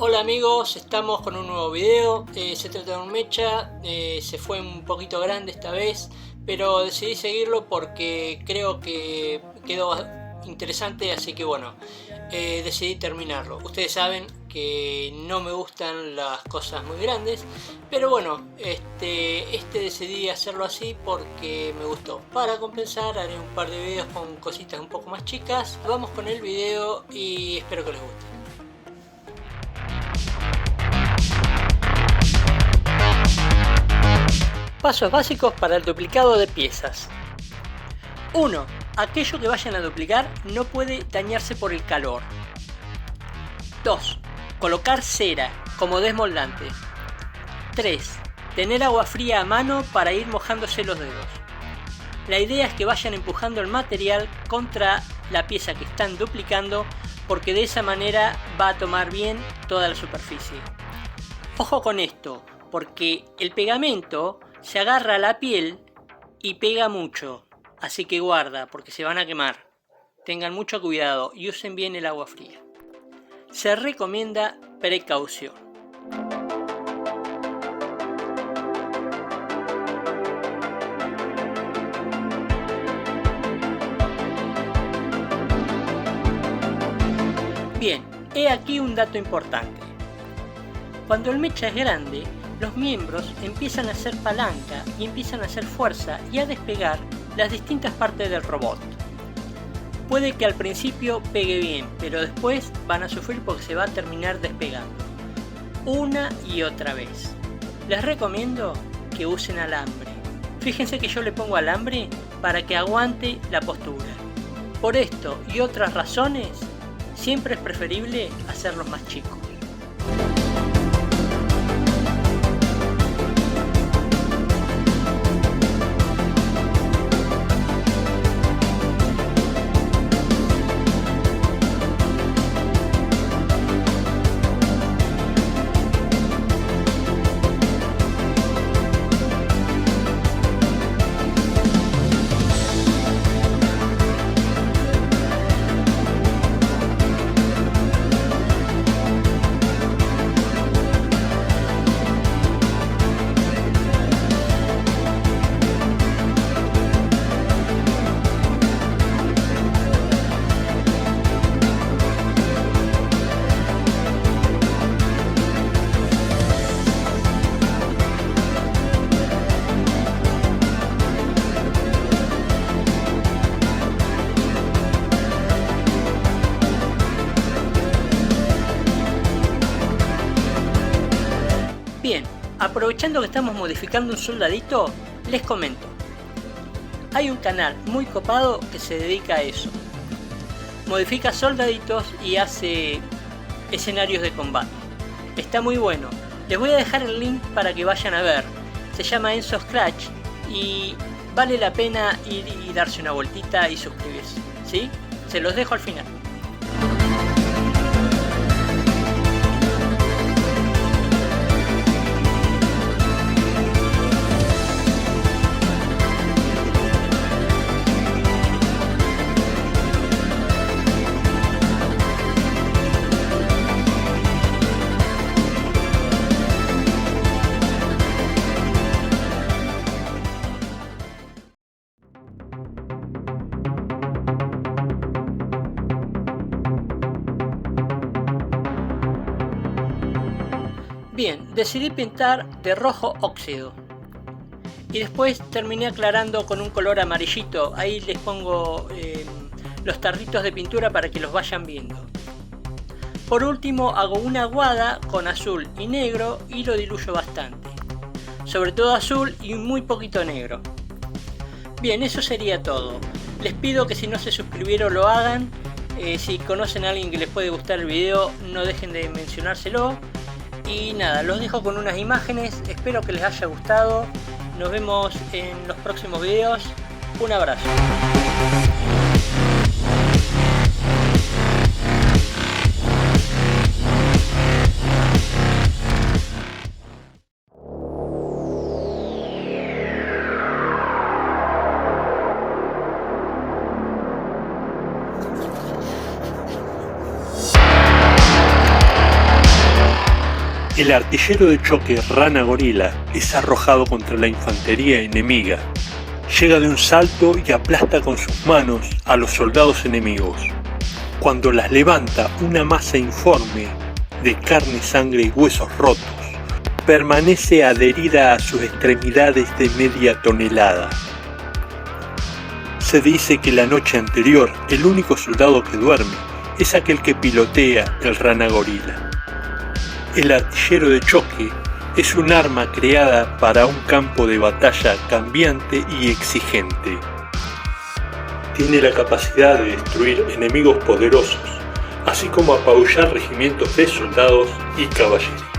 Hola amigos, estamos con un nuevo video. Se trata de un mecha, se fue un poquito grande esta vez, pero decidí seguirlo porque creo que quedó interesante, así que bueno, decidí terminarlo. Ustedes saben que no me gustan las cosas muy grandes, pero bueno, decidí hacerlo así porque me gustó. Para compensar haré un par de videos con cositas un poco más chicas. Vamos con el video y espero que les guste. Pasos básicos para el duplicado de piezas. 1. Aquello que vayan a duplicar no puede dañarse por el calor. 2. Colocar cera como desmoldante. 3. Tener agua fría a mano para ir mojándose los dedos. La idea es que vayan empujando el material contra la pieza que están duplicando, porque de esa manera va a tomar bien toda la superficie. Ojo con esto, porque el pegamento se agarra a la piel y pega mucho, así que guarda porque se van a quemar. Tengan mucho cuidado y usen bien el agua fría. Se recomienda precaución. Bien, he aquí un dato importante. Cuando el mecha es grande, los miembros empiezan a hacer palanca y empiezan a hacer fuerza y a despegar las distintas partes del robot. Puede que al principio pegue bien, pero después van a sufrir porque se va a terminar despegando. Una y otra vez. Les recomiendo que usen alambre. Fíjense que yo le pongo alambre para que aguante la postura. Por esto y otras razones, siempre es preferible hacerlos más chicos. Bien, aprovechando que estamos modificando un soldadito, les comento. Hay un canal muy copado que se dedica a eso. Modifica soldaditos y hace escenarios de combate. Está muy bueno. Les voy a dejar el link para que vayan a ver. Se llama Enzo Scratch y vale la pena ir y darse una vueltita y suscribirse. ¿Sí? Se los dejo al final. Bien, decidí pintar de rojo óxido y después terminé aclarando con un color amarillito. Ahí les pongo los tarritos de pintura para que los vayan viendo. Por último hago una aguada con azul y negro y lo diluyo bastante, sobre todo azul y muy poquito negro. Bien, eso sería todo. Les pido que si no se suscribieron lo hagan. Si conocen a alguien que les puede gustar el video, no dejen de mencionárselo. Y nada, los dejo con unas imágenes, espero que les haya gustado. Nos vemos en los próximos videos. Un abrazo. El artillero de choque Rana Gorila es arrojado contra la infantería enemiga. Llega de un salto y aplasta con sus manos a los soldados enemigos. Cuando las levanta, una masa informe de carne, sangre y huesos rotos permanece adherida a sus extremidades de media tonelada. Se dice que la noche anterior el único soldado que duerme es aquel que pilotea el Rana Gorila. El artillero de choque es un arma creada para un campo de batalla cambiante y exigente. Tiene la capacidad de destruir enemigos poderosos, así como apabullar regimientos de soldados y caballería.